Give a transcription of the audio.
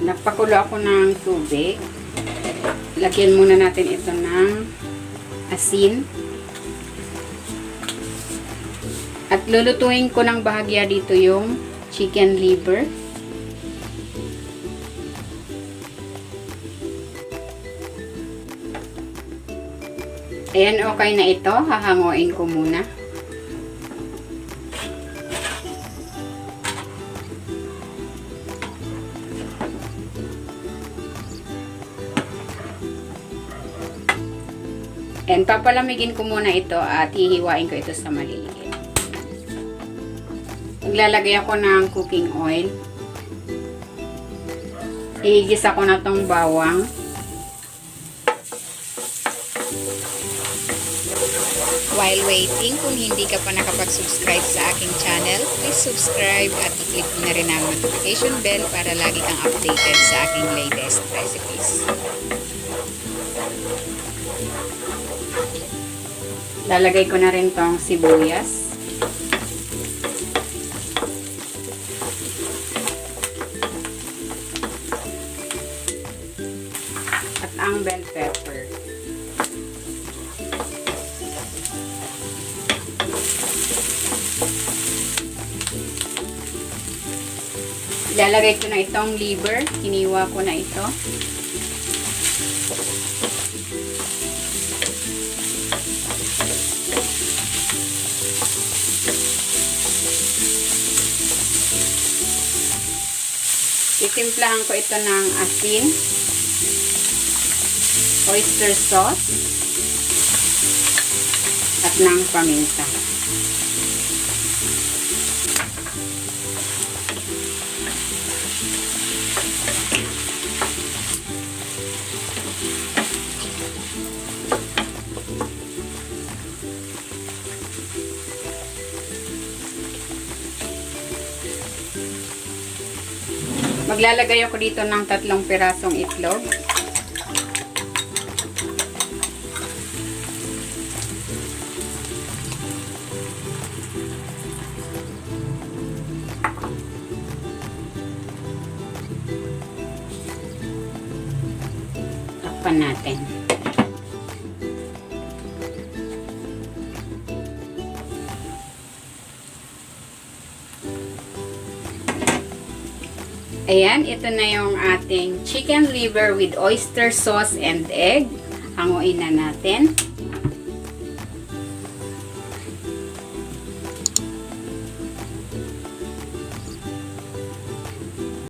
Nagpakulo ako ng tubig. Lagyan muna natin ito ng asin. At lulutuin ko ng bahagya dito yung chicken liver. Ayan, okay na ito. Hahanguin ko muna. And papalamigin ko muna ito at hihiwain ko ito sa maliliit. Maglalagay ako ng cooking oil. Ihigisa ko na tong bawang. While waiting, kung hindi ka pa nakapag-subscribe sa aking channel, please subscribe at i-click mo na rin ang notification bell para lagi kang updated sa aking latest recipes. Lalagay ko na rin tong sibuyas. At ang bell pepper. Ilalagay ko na itong liver. Hiniwa ko na ito. Titimplahan ko ito ng asin, oyster sauce, at ng paminta. Maglalagay ako dito ng 3 pirasong itlog. Takpan natin. Ayan, ito na yung ating chicken liver with oyster sauce and egg. Hanguin na natin.